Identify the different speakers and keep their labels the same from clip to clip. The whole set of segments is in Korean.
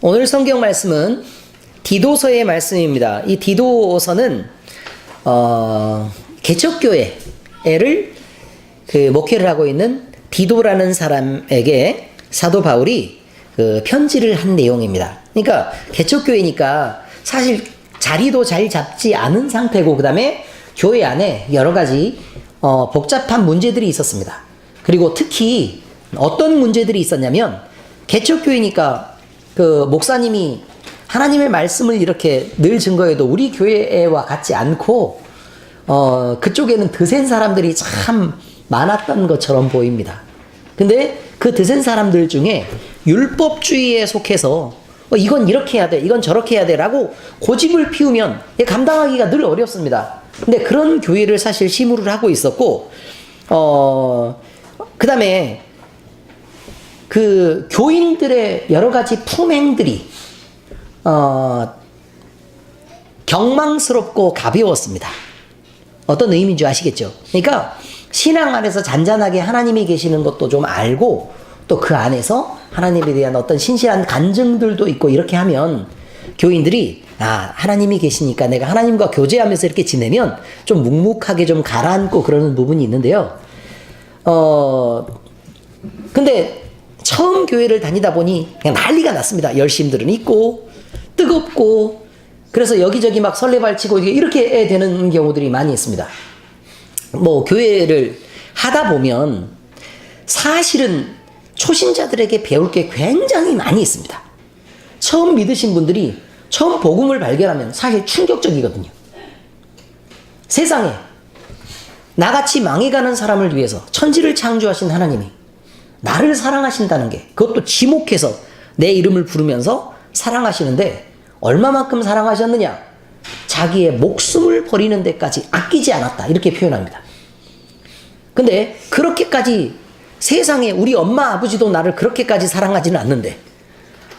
Speaker 1: 오늘 성경 말씀은 디도서의 말씀입니다. 이 디도서는 개척교회를 목회를 하고 있는 디도라는 사람에게 사도 바울이 편지를 한 내용입니다. 그러니까 개척교회니까 사실 자리도 잘 잡지 않은 상태고, 그 다음에 교회 안에 여러 가지 복잡한 문제들이 있었습니다. 그리고 특히 어떤 문제들이 있었냐면, 개척교회니까 목사님이 하나님의 말씀을 이렇게 늘 증거해도 우리 교회와 같지 않고 그쪽에는 드센 사람들이 참 많았던 것처럼 보입니다. 근데 그 드센 사람들 중에 율법주의에 속해서 이건 이렇게 해야 돼, 이건 저렇게 해야 돼 라고 고집을 피우면 감당하기가 늘 어렵습니다. 근데 그런 교회를 사실 시무를 하고 있었고, 그 다음에 그 교인들의 여러 가지 품행들이 경망스럽고 가벼웠습니다. 어떤 의미인지 아시겠죠? 그러니까 신앙 안에서 잔잔하게 하나님이 계시는 것도 좀 알고, 또 그 안에서 하나님에 대한 어떤 신실한 간증들도 있고, 이렇게 하면 교인들이 하나님이 계시니까 내가 하나님과 교제하면서 이렇게 지내면 좀 묵묵하게 좀 가라앉고 그러는 부분이 있는데요. 근데 처음 교회를 다니다 보니 그냥 난리가 났습니다. 열심들은 있고 뜨겁고, 그래서 여기저기 막 설레발치고 이렇게 되는 경우들이 많이 있습니다. 교회를 하다 보면 사실은 초신자들에게 배울 게 굉장히 많이 있습니다. 처음 믿으신 분들이 처음 복음을 발견하면 사실 충격적이거든요. 세상에 나같이 망해가는 사람을 위해서 천지를 창조하신 하나님이 나를 사랑하신다는 게, 그것도 지목해서 내 이름을 부르면서 사랑하시는데, 얼마만큼 사랑하셨느냐? 자기의 목숨을 버리는 데까지 아끼지 않았다, 이렇게 표현합니다. 근데 그렇게까지 세상에 우리 엄마 아버지도 나를 그렇게까지 사랑하지는 않는데,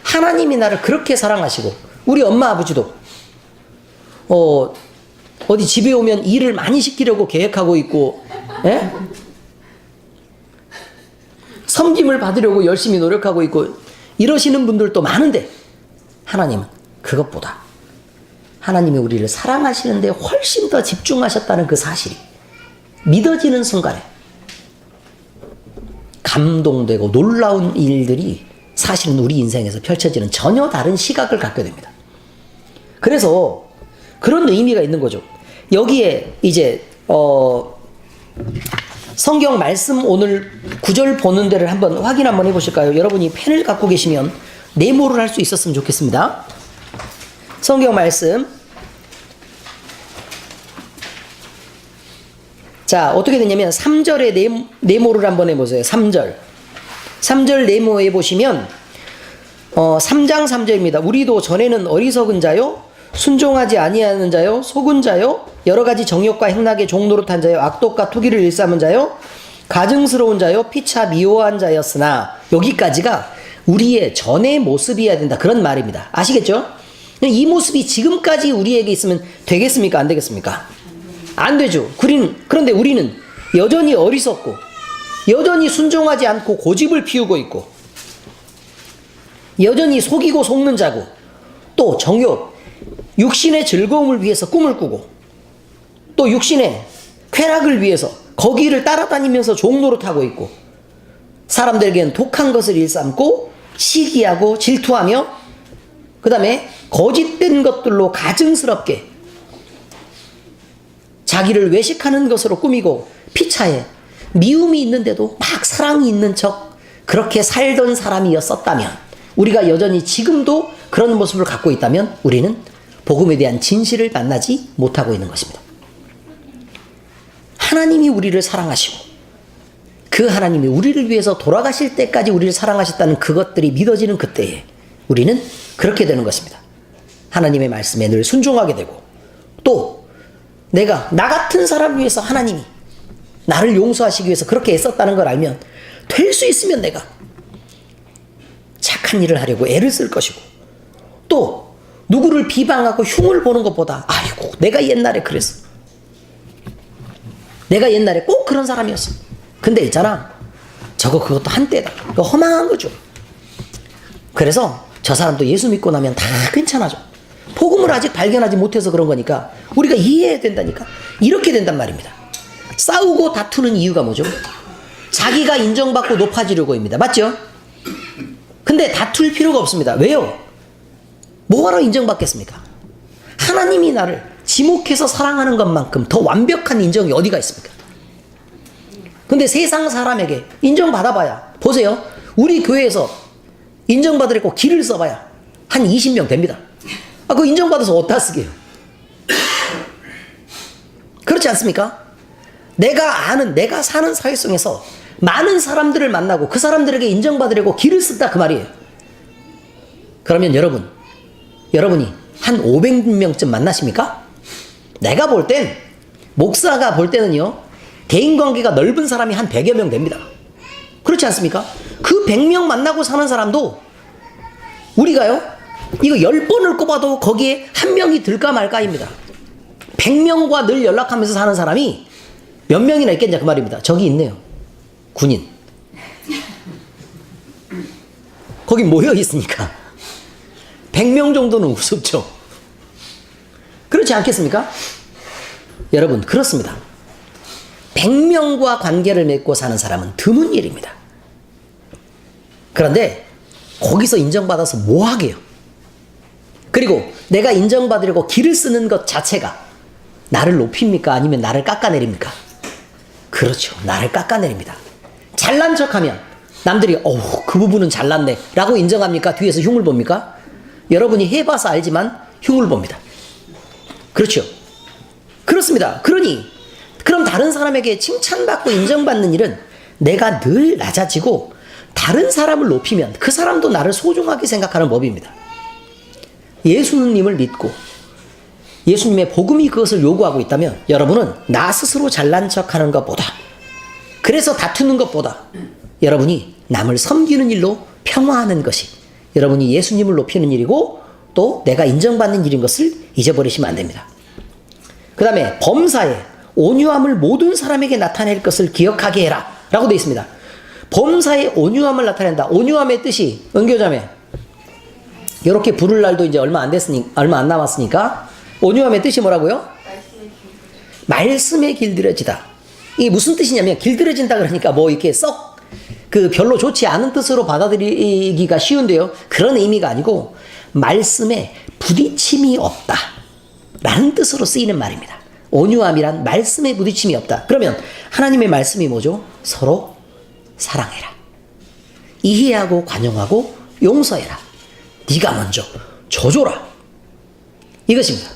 Speaker 1: 하나님이 나를 그렇게 사랑하시고, 우리 엄마 아버지도 어디 집에 오면 일을 많이 시키려고 계획하고 있고, 섬김을 받으려고 열심히 노력하고 있고 이러시는 분들도 많은데, 하나님은 그것보다 하나님이 우리를 사랑하시는데 훨씬 더 집중하셨다는 그 사실이 믿어지는 순간에 감동되고 놀라운 일들이 사실은 우리 인생에서 펼쳐지는 전혀 다른 시각을 갖게 됩니다. 그래서 그런 의미가 있는 거죠. 여기에 이제 성경 말씀 오늘 9절 보는 데를 확인 한번 해보실까요? 여러분이 펜을 갖고 계시면 메모를 할 수 있었으면 좋겠습니다. 성경 말씀. 자, 어떻게 되냐면 3절에 네모를 한번 해보세요. 3절 네모해 보시면 3장 3절입니다. 우리도 전에는 어리석은 자요, 순종하지 아니하는 자요, 속은 자요, 여러 가지 정욕과 행락의 종노릇한 자요, 악독과 투기를 일삼은 자요, 가증스러운 자요, 피차 미워한 자였으나, 여기까지가 우리의 전의 모습이어야 된다, 그런 말입니다. 아시겠죠? 이 모습이 지금까지 우리에게 있으면 되겠습니까? 안 되겠습니까? 안 되죠. 그런데 우리는 여전히 어리석고, 여전히 순종하지 않고 고집을 피우고 있고, 여전히 속이고 속는 자고, 또 정욕, 육신의 즐거움을 위해서 꿈을 꾸고, 또 육신의 쾌락을 위해서 거기를 따라다니면서 종노릇하고 있고, 사람들에게는 독한 것을 일삼고 시기하고 질투하며, 그 다음에 거짓된 것들로 가증스럽게 자기를 외식하는 것으로 꾸미고, 피차에 미움이 있는데도 막 사랑이 있는 척 그렇게 살던 사람이었었다면, 우리가 여전히 지금도 그런 모습을 갖고 있다면 우리는 복음에 대한 진실을 만나지 못하고 있는 것입니다. 하나님이 우리를 사랑하시고, 그 하나님이 우리를 위해서 돌아가실 때까지 우리를 사랑하셨다는 그것들이 믿어지는 그때에 우리는 그렇게 되는 것입니다. 하나님의 말씀에 늘 순종하게 되고, 또 내가 나 같은 사람을 위해서 하나님이 나를 용서하시기 위해서 그렇게 애썼다는 걸 알면, 될 수 있으면 내가 착한 일을 하려고 애를 쓸 것이고, 또 누구를 비방하고 흉을 보는 것보다, 아이고 내가 옛날에 그랬어, 내가 옛날에 꼭 그런 사람이었어, 근데 있잖아 그것도 한때다, 그거 허망한 거죠. 그래서 저 사람도 예수 믿고 나면 다 괜찮아져. 복음을 아직 발견하지 못해서 그런 거니까 우리가 이해해야 된다니까. 이렇게 된단 말입니다. 싸우고 다투는 이유가 뭐죠? 자기가 인정받고 높아지려고입니다. 맞죠? 근데 다툴 필요가 없습니다. 왜요? 뭐하러 인정받겠습니까? 하나님이 나를 지목해서 사랑하는 것만큼 더 완벽한 인정이 어디가 있습니까? 근데 세상 사람에게 인정받아봐야, 보세요. 우리 교회에서 인정받으려고 길을 써봐야 한 20명 됩니다. 그거 인정받아서 어디다 쓰게요? 그렇지 않습니까? 내가 사는 사회 속에서 많은 사람들을 만나고 그 사람들에게 인정받으려고 길을 쓴다 그 말이에요. 그러면 여러분이 한 500명쯤 만나십니까? 내가 볼 땐, 목사가 볼 때는요, 대인관계가 넓은 사람이 한 100여 명 됩니다. 그렇지 않습니까? 그 100명 만나고 사는 사람도 우리가요, 이거 10번을 꼽아도 거기에 한 명이 들까 말까입니다. 100명과 늘 연락하면서 사는 사람이 몇 명이나 있겠냐 그 말입니다. 저기 있네요. 군인. 거기 모여 있으니까 100명 정도는 우습죠. 그렇지 않겠습니까? 여러분, 그렇습니다. 100명과 관계를 맺고 사는 사람은 드문 일입니다. 그런데 거기서 인정받아서 뭐 하게요? 그리고 내가 인정받으려고 길을 쓰는 것 자체가 나를 높입니까? 아니면 나를 깎아내립니까? 그렇죠. 나를 깎아내립니다. 잘난 척하면 남들이 그 부분은 잘났네 라고 인정합니까? 뒤에서 흉을 봅니까? 여러분이 해봐서 알지만 흉을 봅니다. 그렇죠. 그렇습니다. 그럼 다른 사람에게 칭찬받고 인정받는 일은 내가 늘 낮아지고 다른 사람을 높이면 그 사람도 나를 소중하게 생각하는 법입니다. 예수님을 믿고 예수님의 복음이 그것을 요구하고 있다면 여러분은 나 스스로 잘난 척하는 것보다, 그래서 다투는 것보다 여러분이 남을 섬기는 일로 평화하는 것이 여러분이 예수님을 높이는 일이고 또 내가 인정받는 일인 것을 잊어버리시면 안 됩니다. 그 다음에 범사에 온유함을 모든 사람에게 나타낼 것을 기억하게 해라 라고 되어 있습니다. 범사에 온유함을 나타낸다. 온유함의 뜻이, 은교자매, 이렇게 부를 날도 이제 얼마 안 남았으니까 온유함의 뜻이 뭐라고요? 말씀에 길들여지다. 이게 무슨 뜻이냐면, 길들여진다 그러니까 뭐 이렇게 썩 별로 좋지 않은 뜻으로 받아들이기가 쉬운데요. 그런 의미가 아니고 말씀에 부딪힘이 없다 라는 뜻으로 쓰이는 말입니다. 온유함이란 말씀에 부딪힘이 없다. 그러면 하나님의 말씀이 뭐죠? 서로 사랑해라. 이해하고 관용하고 용서해라. 네가 먼저 져줘라. 이것입니다.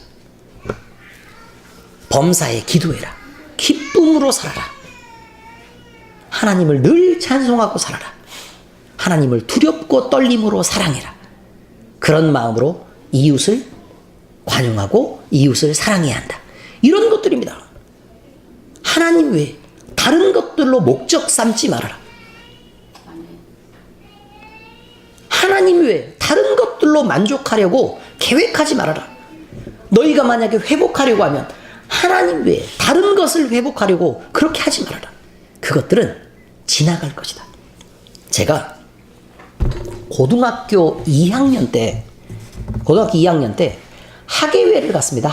Speaker 1: 범사에 기도해라. 기쁨으로 살아라. 하나님을 늘 찬송하고 살아라. 하나님을 두렵고 떨림으로 사랑해라. 그런 마음으로 이웃을 관용하고 이웃을 사랑해야 한다. 이런 것들입니다. 하나님 외에 다른 것들로 목적 삼지 말아라. 하나님 외에 다른 것들로 만족하려고 계획하지 말아라. 너희가 만약에 회복하려고 하면 하나님 외에 다른 것을 회복하려고 그렇게 하지 말아라. 그것들은 지나갈 것이다. 제가 고등학교 2학년 때 학예회를 갔습니다.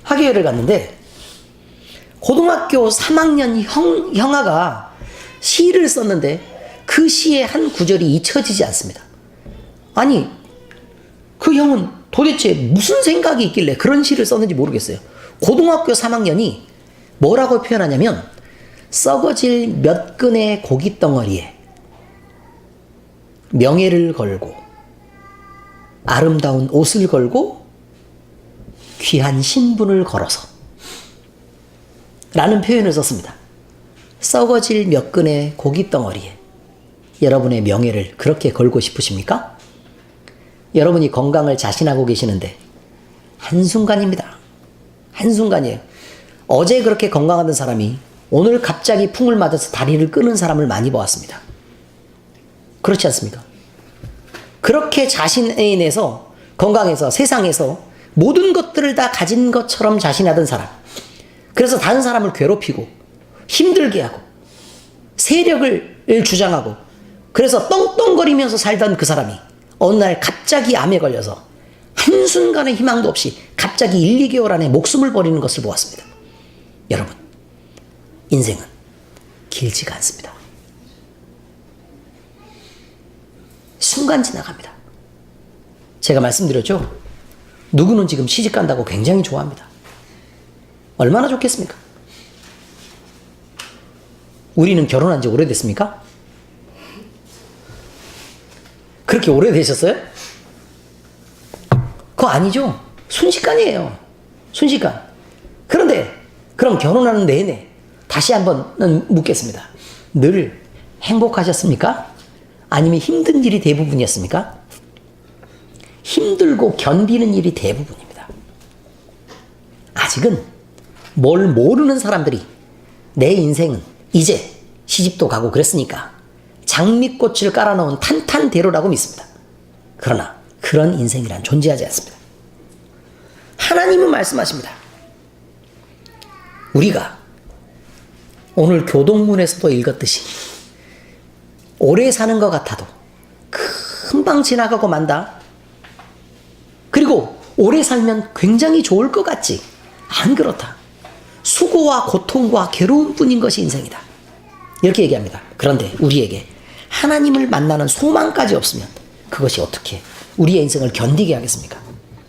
Speaker 1: 학예회를 갔는데 고등학교 3학년 형아가 시를 썼는데 그 시의 한 구절이 잊혀지지 않습니다. 아니, 그 형은 도대체 무슨 생각이 있길래 그런 시를 썼는지 모르겠어요. 고등학교 3학년이 뭐라고 표현하냐면, 썩어질 몇 근의 고깃덩어리에 명예를 걸고 아름다운 옷을 걸고 귀한 신분을 걸어서 라는 표현을 썼습니다. 썩어질 몇 근의 고깃덩어리에 여러분의 명예를 그렇게 걸고 싶으십니까? 여러분이 건강을 자신하고 계시는데 한순간입니다. 한순간이에요. 어제 그렇게 건강하던 사람이 오늘 갑자기 풍을 맞아서 다리를 끄는 사람을 많이 보았습니다. 그렇지 않습니까? 그렇게 자신에 인해서 건강해서 세상에서 모든 것들을 다 가진 것처럼 자신하던 사람, 그래서 다른 사람을 괴롭히고 힘들게 하고 세력을 주장하고 그래서 떵떵거리면서 살던 그 사람이 어느 날 갑자기 암에 걸려서 한순간의 희망도 없이 갑자기 1, 2개월 안에 목숨을 버리는 것을 보았습니다. 여러분, 인생은 길지가 않습니다. 순간 지나갑니다. 제가 말씀드렸죠? 누구는 지금 시집 간다고 굉장히 좋아합니다. 얼마나 좋겠습니까? 우리는 결혼한 지 오래됐습니까? 그렇게 오래되셨어요? 그거 아니죠. 순식간이에요. 순식간. 그런데 그럼 결혼하는 내내 다시 한번 묻겠습니다. 늘 행복하셨습니까? 아니면 힘든 일이 대부분이었습니까? 힘들고 견디는 일이 대부분입니다. 아직은 뭘 모르는 사람들이 내 인생은 이제 시집도 가고 그랬으니까 장미꽃을 깔아놓은 탄탄대로라고 믿습니다. 그러나 그런 인생이란 존재하지 않습니다. 하나님은 말씀하십니다. 우리가 오늘 교동문에서도 읽었듯이 오래 사는 것 같아도 금방 지나가고 만다. 그리고 오래 살면 굉장히 좋을 것 같지. 안 그렇다. 수고와 고통과 괴로움뿐인 것이 인생이다. 이렇게 얘기합니다. 그런데 우리에게 하나님을 만나는 소망까지 없으면 그것이 어떻게 우리의 인생을 견디게 하겠습니까?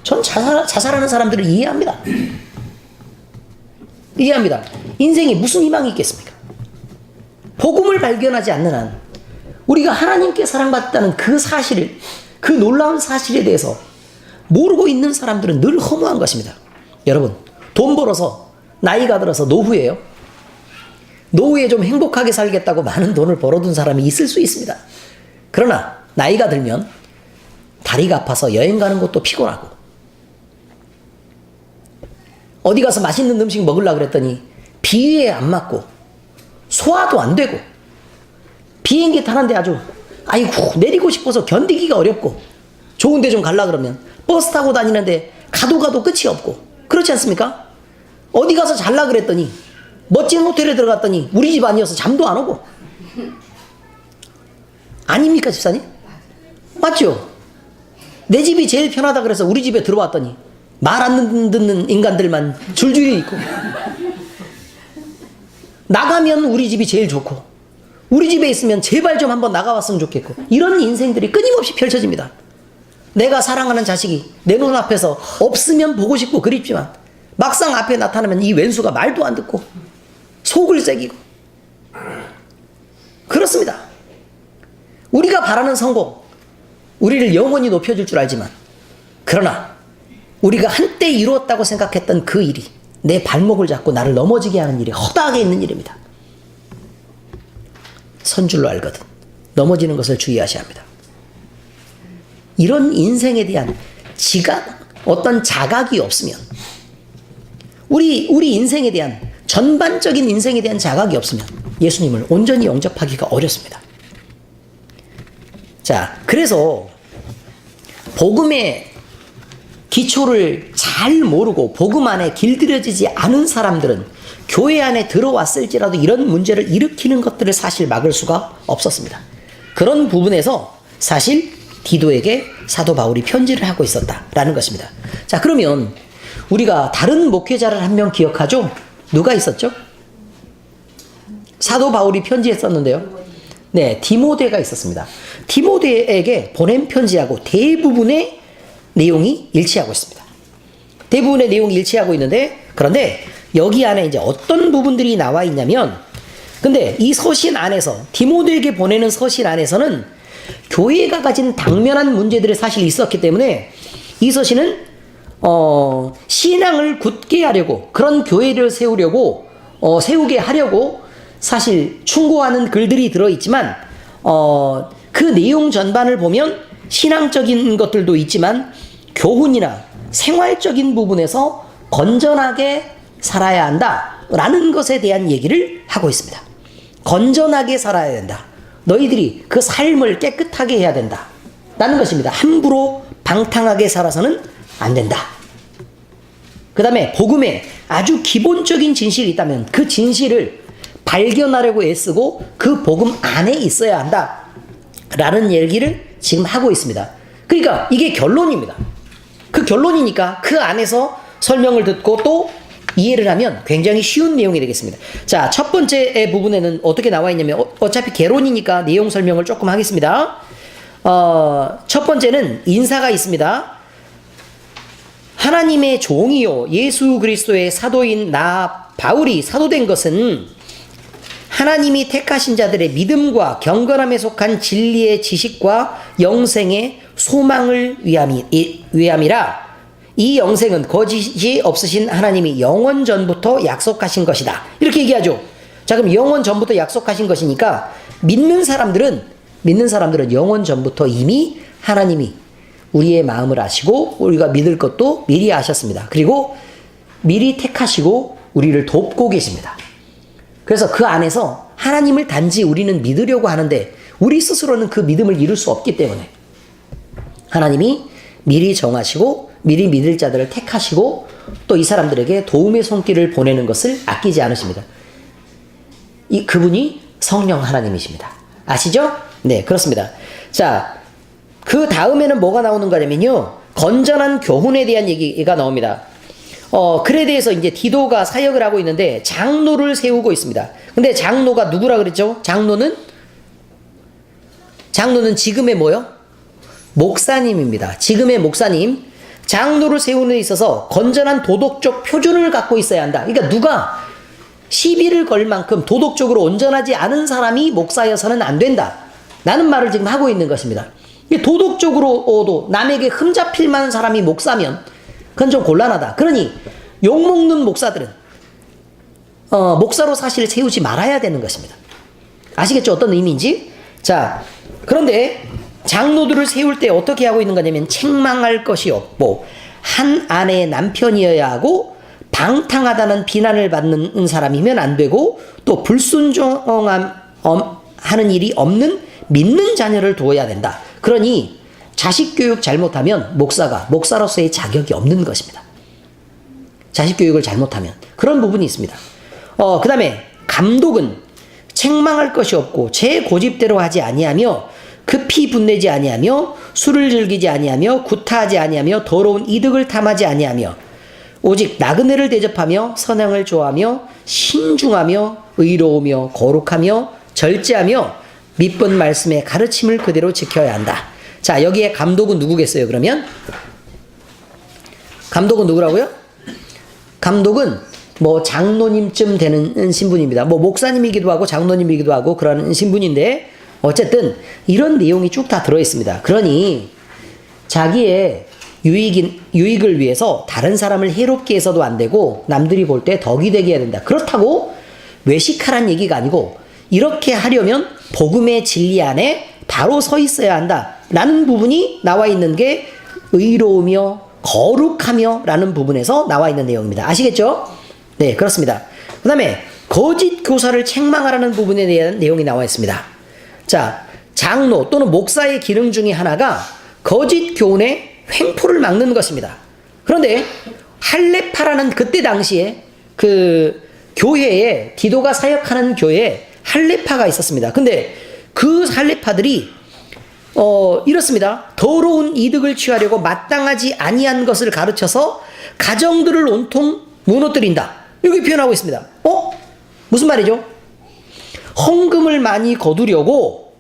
Speaker 1: 전 자살하는 사람들을 이해합니다. 이해합니다. 인생에 무슨 희망이 있겠습니까? 복음을 발견하지 않는 한 우리가 하나님께 사랑받았다는 그 사실을, 그 놀라운 사실에 대해서 모르고 있는 사람들은 늘 허무한 것입니다. 여러분, 돈 벌어서 나이가 들어서 노후예요. 노후에 좀 행복하게 살겠다고 많은 돈을 벌어둔 사람이 있을 수 있습니다. 그러나 나이가 들면 다리가 아파서 여행 가는 것도 피곤하고 어디 가서 맛있는 음식 먹으려고 그랬더니 비위에 안 맞고 소화도 안 되고 비행기 타는데 아주 아이고 내리고 싶어서 견디기가 어렵고 좋은 데 좀 가려고 그러면 버스 타고 다니는데 가도 끝이 없고 그렇지 않습니까? 어디 가서 잘라 그랬더니 멋진 호텔에 들어갔더니 우리 집 아니어서 잠도 안 오고 아닙니까 집사님? 맞죠? 내 집이 제일 편하다 그래서 우리 집에 들어왔더니 말 안 듣는 인간들만 줄줄이 있고 나가면 우리 집이 제일 좋고 우리 집에 있으면 제발 좀 한번 나가봤으면 좋겠고 이런 인생들이 끊임없이 펼쳐집니다. 내가 사랑하는 자식이 내 눈앞에서 없으면 보고 싶고 그립지만 막상 앞에 나타나면 이 왼수가 말도 안 듣고 속을 새기고 그렇습니다. 우리가 바라는 성공, 우리를 영원히 높여줄 줄 알지만 그러나 우리가 한때 이루었다고 생각했던 그 일이 내 발목을 잡고 나를 넘어지게 하는 일이 허다하게 있는 일입니다. 선줄로 알거든 넘어지는 것을 주의하셔야 합니다. 이런 인생에 대한 지각, 어떤 자각이 없으면 우리 인생에 대한 전반적인 인생에 대한 자각이 없으면 예수님을 온전히 영접하기가 어렵습니다. 자, 그래서 복음의 기초를 잘 모르고 복음 안에 길들여지지 않은 사람들은 교회 안에 들어왔을지라도 이런 문제를 일으키는 것들을 사실 막을 수가 없었습니다. 그런 부분에서 사실 디도에게 사도 바울이 편지를 하고 있었다라는 것입니다. 자, 그러면 우리가 다른 목회자를 한 명 기억하죠? 누가 있었죠? 사도 바울이 편지했었는데요. 네, 디모데가 있었습니다. 디모데에게 보낸 편지하고 대부분의 내용이 일치하고 있습니다. 대부분의 내용이 일치하고 있는데 그런데 여기 안에 이제 어떤 부분들이 나와 있냐면 근데 이 서신 안에서 디모데에게 보내는 서신 안에서는 교회가 가진 당면한 문제들이 사실 있었기 때문에 이 서신은 신앙을 굳게 하려고 그런 교회를 세우게 하려고 사실 충고하는 글들이 들어있지만 그 내용 전반을 보면 신앙적인 것들도 있지만 교훈이나 생활적인 부분에서 건전하게 살아야 한다라는 것에 대한 얘기를 하고 있습니다. 건전하게 살아야 된다. 너희들이 그 삶을 깨끗하게 해야 된다. 라는 것입니다. 함부로 방탕하게 살아서는 안 된다. 그 다음에 복음에 아주 기본적인 진실이 있다면 그 진실을 발견하려고 애쓰고 그 복음 안에 있어야 한다. 라는 얘기를 지금 하고 있습니다. 그러니까 이게 결론입니다. 그 결론이니까 그 안에서 설명을 듣고 또 이해를 하면 굉장히 쉬운 내용이 되겠습니다. 자, 첫 번째 부분에는 어떻게 나와 있냐면 어차피 개론이니까 내용 설명을 조금 하겠습니다. 첫 번째는 인사가 있습니다. 하나님의 종이요 예수 그리스도의 사도인 나 바울이 사도된 것은 하나님이 택하신 자들의 믿음과 경건함에 속한 진리의 지식과 영생의 소망을 위함이라. 이 영생은 거짓이 없으신 하나님이 영원 전부터 약속하신 것이다. 이렇게 얘기하죠. 자, 그럼 영원 전부터 약속하신 것이니까 믿는 사람들은 영원 전부터 이미 하나님이 우리의 마음을 아시고 우리가 믿을 것도 미리 아셨습니다. 그리고 미리 택하시고 우리를 돕고 계십니다. 그래서 그 안에서 하나님을 단지 우리는 믿으려고 하는데 우리 스스로는 그 믿음을 이룰 수 없기 때문에 하나님이 미리 정하시고 미리 믿을 자들을 택하시고 또 이 사람들에게 도움의 손길을 보내는 것을 아끼지 않으십니다. 그분이 성령 하나님이십니다. 아시죠? 네, 그렇습니다. 자, 그 다음에는 뭐가 나오는 거냐면요, 건전한 교훈에 대한 얘기가 나옵니다. 그에 대해서 이제 디도가 사역을 하고 있는데 장로를 세우고 있습니다. 근데 장로가 누구라 그랬죠? 장로는 지금의 뭐요? 목사님입니다. 지금의 목사님. 장로를 세우는 데 있어서 건전한 도덕적 표준을 갖고 있어야 한다. 그러니까 누가 시비를 걸 만큼 도덕적으로 온전하지 않은 사람이 목사여서는 안 된다. 라는 말을 지금 하고 있는 것입니다. 도덕적으로도 남에게 흠잡힐 만한 사람이 목사면 그건 좀 곤란하다. 그러니 욕먹는 목사들은 목사로 사실 세우지 말아야 되는 것입니다. 아시겠죠? 어떤 의미인지? 자, 그런데 장로들을 세울 때 어떻게 하고 있는 거냐면 책망할 것이 없고 한 아내의 남편이어야 하고 방탕하다는 비난을 받는 사람이면 안 되고 또 불순종하는 일이 없는 믿는 자녀를 두어야 된다. 그러니 자식 교육 잘못하면 목사로서의 자격이 없는 것입니다. 자식 교육을 잘못하면 그런 부분이 있습니다. 그 다음에 감독은 책망할 것이 없고 제 고집대로 하지 아니하며 급히 분내지 아니하며 술을 즐기지 아니하며 구타하지 아니하며 더러운 이득을 탐하지 아니하며 오직 나그네를 대접하며 선행을 좋아하며 신중하며 의로우며 거룩하며 절제하며 믿본 말씀의 가르침을 그대로 지켜야 한다. 자, 여기에 감독은 누구겠어요? 그러면 감독은 누구라고요? 감독은 뭐 장로님쯤 되는 신분입니다. 뭐 목사님이기도 하고 장로님이기도 하고 그런 신분인데 어쨌든 이런 내용이 쭉 다 들어있습니다. 그러니 자기의 유익을 위해서 다른 사람을 해롭게 해서도 안 되고 남들이 볼 때 덕이 되게 해야 된다. 그렇다고 외식하란 얘기가 아니고 이렇게 하려면 복음의 진리 안에 바로 서 있어야 한다 라는 부분이 나와 있는 게 의로우며 거룩하며 라는 부분에서 나와 있는 내용입니다. 아시겠죠? 네, 그렇습니다. 그 다음에 거짓 교사를 책망하라는 부분에 대한 내용이 나와 있습니다. 자, 장로 또는 목사의 기능 중에 하나가 거짓 교훈의 횡포를 막는 것입니다. 그런데 할레파라는 그때 당시에 그 교회에 디도가 사역하는 교회에 할레파가 있었습니다. 근데 그 할레파들이 이렇습니다. 더러운 이득을 취하려고 마땅하지 아니한 것을 가르쳐서 가정들을 온통 무너뜨린다. 여기 표현하고 있습니다. 무슨 말이죠? 헌금을 많이 거두려고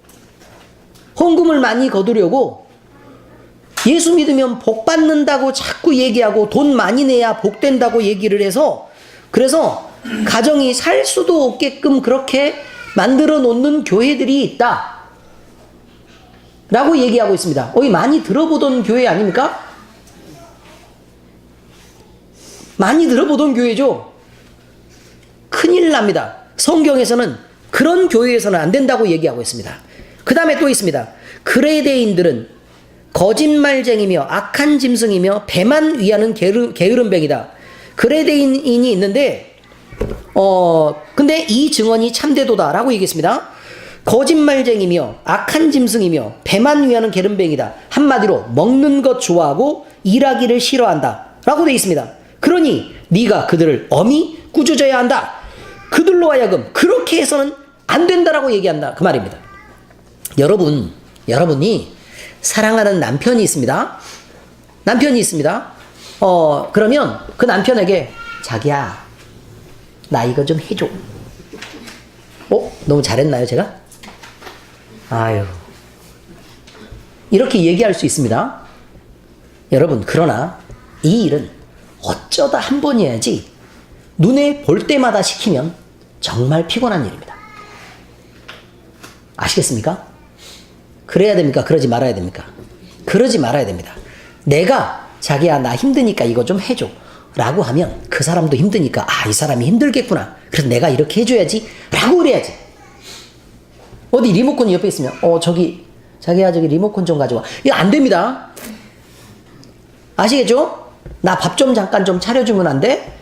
Speaker 1: 예수 믿으면 복 받는다고 자꾸 얘기하고 돈 많이 내야 복 된다고 얘기를 해서 그래서 가정이 살 수도 없게끔 그렇게 만들어 놓는 교회들이 있다 라고 얘기하고 있습니다. 많이 들어보던 교회 아닙니까? 많이 들어보던 교회죠. 큰일 납니다. 성경에서는 그런 교회에서는 안 된다고 얘기하고 있습니다. 그 다음에 또 있습니다. 그레데인들은 거짓말쟁이며 악한 짐승이며 배만 위하는 게으름뱅이다. 그레데인이 있는데 근데 이 증언이 참되도다 라고 얘기했습니다. 거짓말쟁이며 악한 짐승이며 배만 위하는 게으름뱅이다. 한마디로 먹는 것 좋아하고 일하기를 싫어한다 라고 되어 있습니다. 그러니 네가 그들을 엄히 꾸짖어야 한다. 그들로 하여금 그렇게 해서는 안 된다라고 얘기한다 그 말입니다. 여러분이 사랑하는 남편이 있습니다. 남편이 있습니다. 그러면 그 남편에게 자기야, 나 이거 좀 해줘. 너무 잘했나요, 제가? 아유. 이렇게 얘기할 수 있습니다. 여러분, 그러나 이 일은 어쩌다 한 번이어야지 눈에 볼 때마다 시키면 정말 피곤한 일입니다. 아시겠습니까? 그래야 됩니까? 그러지 말아야 됩니까? 그러지 말아야 됩니다. 내가 자기야 나 힘드니까 이거 좀 해줘 라고 하면 그 사람도 힘드니까 이 사람이 힘들겠구나. 그래서 내가 이렇게 해줘야지 라고 그래야지. 어디 리모컨이 옆에 있으면 자기야 저기 리모컨 좀 가져와. 이거 안 됩니다. 아시겠죠? 나 밥 좀 잠깐 좀 차려주면 안 돼?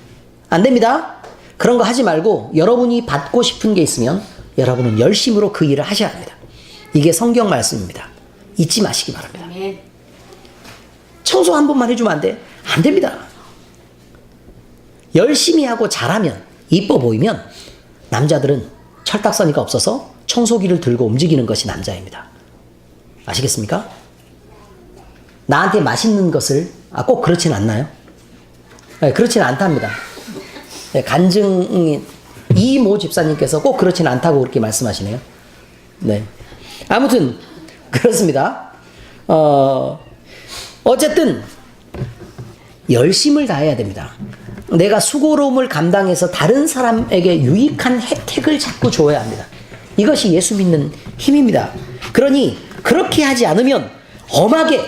Speaker 1: 안 됩니다. 그런 거 하지 말고 여러분이 받고 싶은 게 있으면 여러분은 열심으로 그 일을 하셔야 합니다. 이게 성경 말씀입니다. 잊지 마시기 바랍니다. 청소 한 번만 해주면 안 돼? 안 됩니다. 열심히 하고 잘하면, 이뻐 보이면 남자들은 철딱서니가 없어서 청소기를 들고 움직이는 것이 남자입니다. 아시겠습니까? 나한테 맛있는 것을 꼭 그렇진 않나요? 네, 그렇지는 않답니다. 네, 간증인 이모 집사님께서 꼭 그렇지는 않다고 그렇게 말씀하시네요. 네. 아무튼 그렇습니다. 어쨌든 열심을 다해야 됩니다. 내가 수고로움을 감당해서 다른 사람에게 유익한 혜택을 자꾸 줘야 합니다. 이것이 예수 믿는 힘입니다. 그러니 그렇게 하지 않으면 엄하게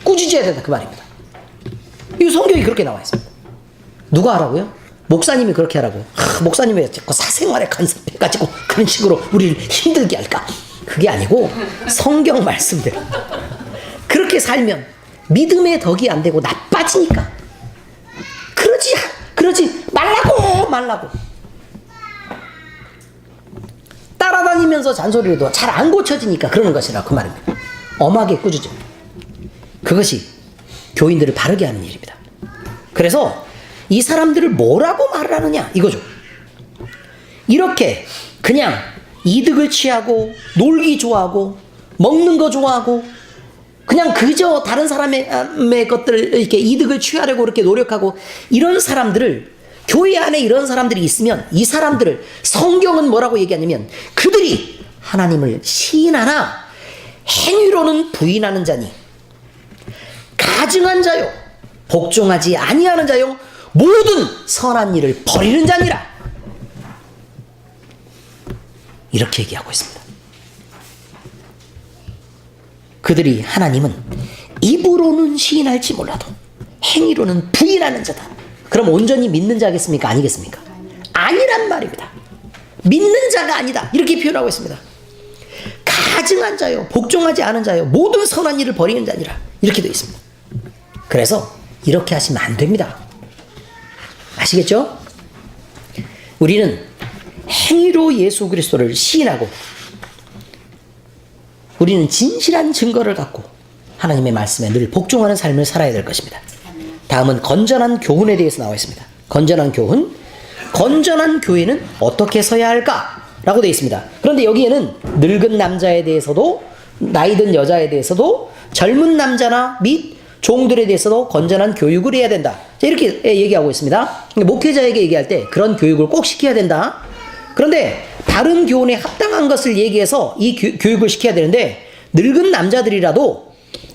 Speaker 1: 꾸짖어야 된다 그 말입니다. 이 성경이 그렇게 나와 있습니다. 누가 하라고요? 목사님이 그렇게 하라고. 목사님이 왜 자꾸 사생활에 간섭해가지고 그런 식으로 우리를 힘들게 할까? 그게 아니고 성경 말씀대로 그렇게 살면 믿음의 덕이 안 되고 나빠지니까 그러지 말라고 따라다니면서 잔소리를 해도 잘 안 고쳐지니까 그러는 것이라 그 말입니다. 엄하게 꾸짖어. 그것이 교인들을 바르게 하는 일입니다. 그래서 이 사람들을 뭐라고 말을 하느냐 이거죠. 이렇게 그냥 이득을 취하고 놀기 좋아하고 먹는 거 좋아하고 그냥 그저 다른 사람의 것들을 이렇게 이득을 취하려고 그렇게 노력하고 이런 사람들을 교회 안에 이런 사람들이 있으면 이 사람들을 성경은 뭐라고 얘기하냐면 그들이 하나님을 시인하나 행위로는 부인하는 자니 가증한 자요 복종하지 아니하는 자요 모든 선한 일을 버리는 자니라 이렇게 얘기하고 있습니다. 그들이 하나님은 입으로는 시인할지 몰라도 행위로는 부인하는 자다. 그럼 온전히 믿는 자겠습니까? 아니겠습니까? 아니란 말입니다. 믿는 자가 아니다. 이렇게 표현하고 있습니다. 가증한 자요 복종하지 않은 자요 모든 선한 일을 버리는 자니라 이렇게 되어 있습니다. 그래서 이렇게 하시면 안 됩니다. 아시겠죠? 우리는 행위로 예수 그리스도를 시인하고 우리는 진실한 증거를 갖고 하나님의 말씀에 늘 복종하는 삶을 살아야 될 것입니다. 다음은 건전한 교훈에 대해서 나와 있습니다. 건전한 교훈, 건전한 교회는 어떻게 서야 할까? 라고 되어 있습니다. 그런데 여기에는 늙은 남자에 대해서도 나이든 여자에 대해서도 젊은 남자나 및 종들에 대해서도 건전한 교육을 해야 된다. 이렇게 얘기하고 있습니다. 목회자에게 얘기할 때 그런 교육을 꼭 시켜야 된다. 그런데 바른 교훈에 합당한 것을 얘기해서 이 교육을 시켜야 되는데 늙은 남자들이라도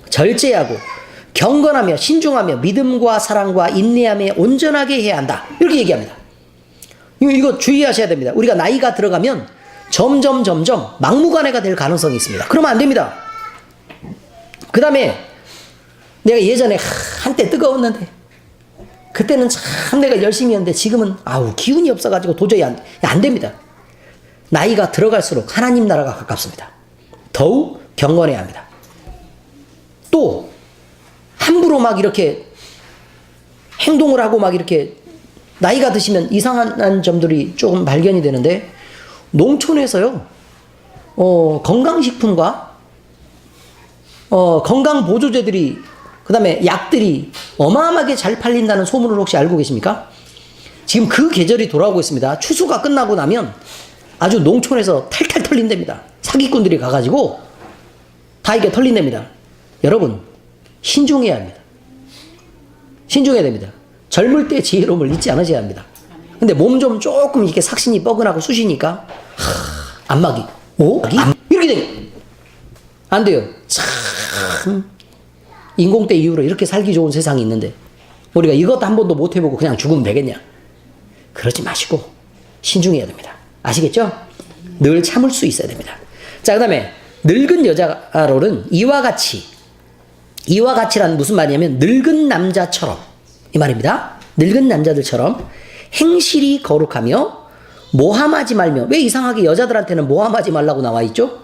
Speaker 1: 절제하고 경건하며 신중하며 믿음과 사랑과 인내함에 온전하게 해야 한다. 이렇게 얘기합니다. 이거 주의하셔야 됩니다. 우리가 나이가 들어가면 점점 막무가내가 될 가능성이 있습니다. 그러면 안 됩니다. 그 다음에 내가 예전에 한때 뜨거웠는데 그때는 참 내가 열심히 했는데 지금은 기운이 없어가지고 도저히 안 됩니다. 나이가 들어갈수록 하나님 나라가 가깝습니다. 더욱 경건해야 합니다. 또 함부로 막 이렇게 행동을 하고 막 이렇게 나이가 드시면 이상한 점들이 조금 발견이 되는데 농촌에서요 건강식품과 건강보조제들이 그 다음에 약들이 어마어마하게 잘 팔린다는 소문을 혹시 알고 계십니까? 지금 그 계절이 돌아오고 있습니다. 추수가 끝나고 나면 아주 농촌에서 탈탈 털린답니다. 사기꾼들이 가가지고 다 이게 털린답니다. 여러분, 신중해야 합니다. 신중해야 됩니다. 젊을 때 지혜로움을 잊지 않으셔야 합니다. 근데 몸 좀 조금 이렇게 삭신이 뻐근하고 쑤시니까, 안마기, 이렇게 돼. 안 돼요. 참, 인공대 이후로 이렇게 살기 좋은 세상이 있는데, 우리가 이것도 한 번도 못 해보고 그냥 죽으면 되겠냐? 그러지 마시고, 신중해야 됩니다. 아시겠죠? 늘 참을 수 있어야 됩니다. 자, 그 다음에, 늙은 여자로는 이와 같이란 무슨 말이냐면, 늙은 남자처럼, 이 말입니다. 늙은 남자들처럼 행실이 거룩하며 모함하지 말며. 왜 이상하게 여자들한테는 모함하지 말라고 나와 있죠?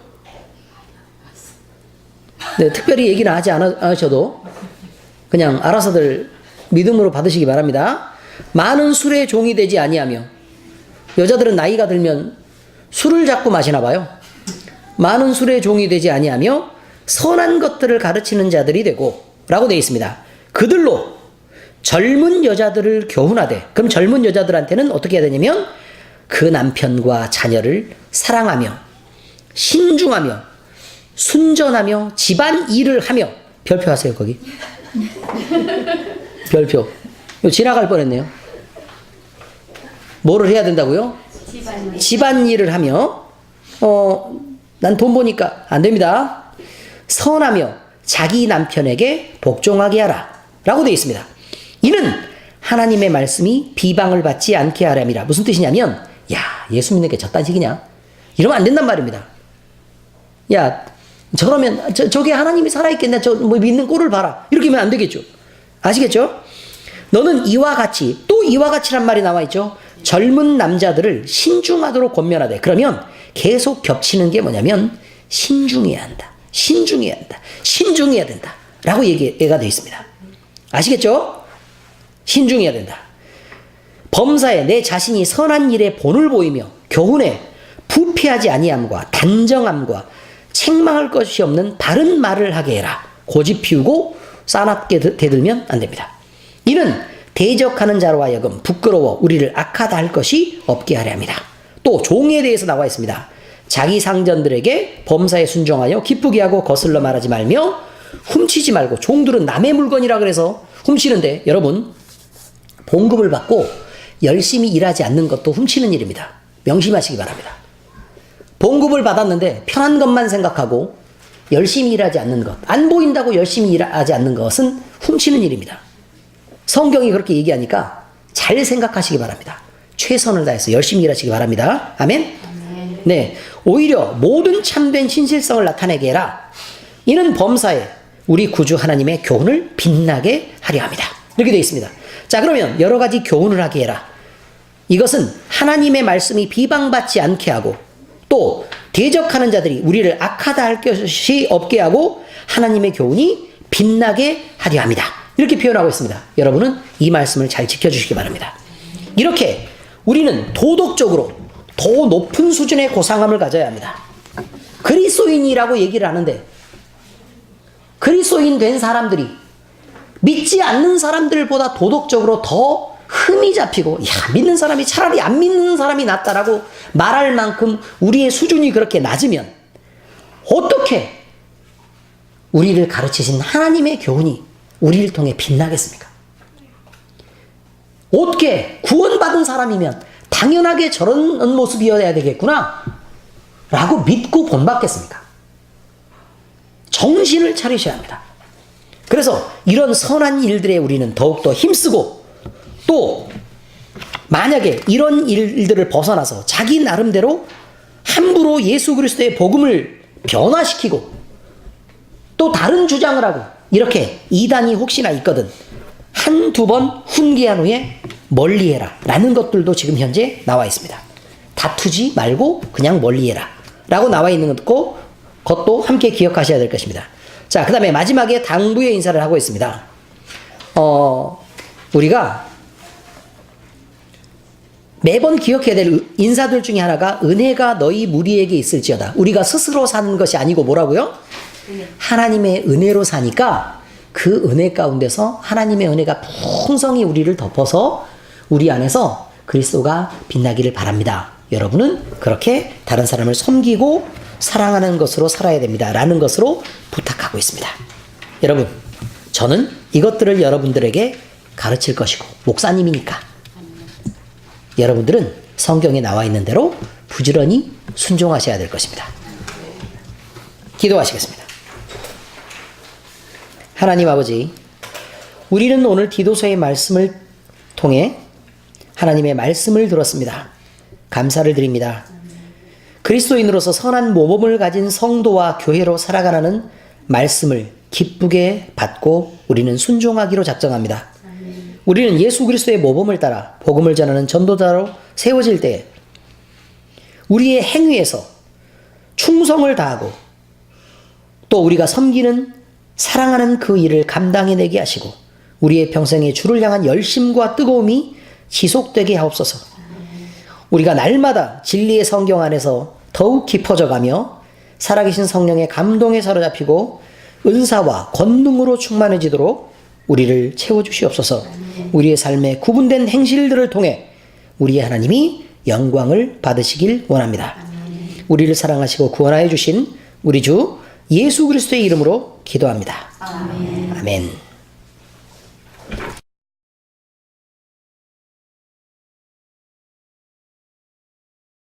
Speaker 1: 네, 특별히 얘기는 하지 않으셔도 그냥 알아서들 믿음으로 받으시기 바랍니다. 많은 술의 종이 되지 아니하며. 여자들은 나이가 들면 술을 자꾸 마시나 봐요. 많은 술의 종이 되지 아니하며 선한 것들을 가르치는 자들이 되고 라고 되어 있습니다. 그들로 젊은 여자들을 교훈하되. 그럼 젊은 여자들한테는 어떻게 해야 되냐면 그 남편과 자녀를 사랑하며 신중하며 순전하며 집안 일을 하며. 별표하세요 거기. 별표. 이거 지나갈 뻔했네요. 뭐를 해야 된다고요? 집안 일을 하며. 난 돈 보니까 안 됩니다. 선하며 자기 남편에게 복종하게 하라 라고 되어 있습니다. 이는 하나님의 말씀이 비방을 받지 않게 하렴이라. 무슨 뜻이냐면, 야, 예수 믿는 게 저딴 식이냐? 이러면 안 된단 말입니다. 야, 저러면 저게 하나님이 살아있겠냐? 뭐 믿는 꼴을 봐라. 이렇게 하면 안 되겠죠. 아시겠죠? 너는 이와 같이, 또 이와 같이란 말이 나와 있죠. 젊은 남자들을 신중하도록 권면하되. 그러면 계속 겹치는 게 뭐냐면 신중해야 한다. 신중해야 한다. 신중해야 된다. 라고 얘기가 되어 있습니다. 아시겠죠? 신중해야 된다. 범사에 내 자신이 선한 일에 본을 보이며 교훈에 부패하지 아니함과 단정함과 책망할 것이 없는 바른 말을 하게 해라. 고집 피우고 싸납게 대들면 안 됩니다. 이는 대적하는 자로 하여금 부끄러워 우리를 악하다 할 것이 없게 하려 합니다. 또 종에 대해서 나와 있습니다. 자기 상전들에게 범사에 순종하여 기쁘게 하고 거슬러 말하지 말며 훔치지 말고. 종들은 남의 물건이라 그래서 훔치는데, 여러분 봉급을 받고 열심히 일하지 않는 것도 훔치는 일입니다. 명심하시기 바랍니다. 봉급을 받았는데 편한 것만 생각하고 열심히 일하지 않는 것, 안 보인다고 열심히 일하지 않는 것은 훔치는 일입니다. 성경이 그렇게 얘기하니까 잘 생각하시기 바랍니다. 최선을 다해서 열심히 일하시기 바랍니다. 아멘? 네, 오히려 모든 참된 신실성을 나타내게 해라. 이는 범사에 우리 구주 하나님의 교훈을 빛나게 하려 합니다. 이렇게 되어 있습니다. 자, 그러면 여러 가지 교훈을 하게 해라. 이것은 하나님의 말씀이 비방받지 않게 하고, 또 대적하는 자들이 우리를 악하다 할 것이 없게 하고 하나님의 교훈이 빛나게 하려 합니다. 이렇게 표현하고 있습니다. 여러분은 이 말씀을 잘 지켜주시기 바랍니다. 이렇게 우리는 도덕적으로 더 높은 수준의 고상함을 가져야 합니다. 그리스도인이라고 얘기를 하는데, 그리스도인 된 사람들이 믿지 않는 사람들보다 도덕적으로 더 흠이 잡히고, 야, 믿는 사람이 차라리 안 믿는 사람이 낫다라고 말할 만큼 우리의 수준이 그렇게 낮으면 어떻게 우리를 가르치신 하나님의 교훈이 우리를 통해 빛나겠습니까? 어떻게 구원받은 사람이면 당연하게 저런 모습이어야 되겠구나 라고 믿고 본받겠습니까? 정신을 차리셔야 합니다. 그래서 이런 선한 일들에 우리는 더욱더 힘쓰고, 또 만약에 이런 일들을 벗어나서 자기 나름대로 함부로 예수 그리스도의 복음을 변화시키고 또 다른 주장을 하고 이렇게 이단이 혹시나 있거든 한두 번 훈계한 후에 멀리해라 라는 것들도 지금 현재 나와 있습니다. 다투지 말고 그냥 멀리해라 라고 나와 있는 것도 함께 기억하셔야 될 것입니다. 자, 그 다음에 마지막에 당부의 인사를 하고 있습니다. 우리가 매번 기억해야 될 인사들 중에 하나가 은혜가 너희 무리에게 있을지어다. 우리가 스스로 사는 것이 아니고 뭐라고요? 하나님의 은혜로 사니까 그 은혜 가운데서 하나님의 은혜가 풍성히 우리를 덮어서 우리 안에서 그리스도가 빛나기를 바랍니다. 여러분은 그렇게 다른 사람을 섬기고 사랑하는 것으로 살아야 됩니다. 라는 것으로 부탁하고 있습니다. 여러분, 저는 이것들을 여러분들에게 가르칠 것이고 목사님이니까 여러분들은 성경에 나와 있는 대로 부지런히 순종하셔야 될 것입니다. 기도하시겠습니다. 하나님 아버지, 우리는 오늘 디도서의 말씀을 통해 하나님의 말씀을 들었습니다. 감사를 드립니다. 그리스도인으로서 선한 모범을 가진 성도와 교회로 살아가라는 말씀을 기쁘게 받고 우리는 순종하기로 작정합니다. 우리는 예수 그리스도의 모범을 따라 복음을 전하는 전도자로 세워질 때 우리의 행위에서 충성을 다하고 또 우리가 섬기는 사랑하는 그 일을 감당해내게 하시고 우리의 평생에 주를 향한 열심과 뜨거움이 지속되게 하옵소서. 우리가 날마다 진리의 성경 안에서 더욱 깊어져 가며 살아계신 성령의 감동에 사로잡히고 은사와 권능으로 충만해지도록 우리를 채워주시옵소서. 우리의 삶에 구분된 행실들을 통해 우리의 하나님이 영광을 받으시길 원합니다. 우리를 사랑하시고 구원하여 주신 우리 주 예수 그리스도의 이름으로 기도합니다. 아멘.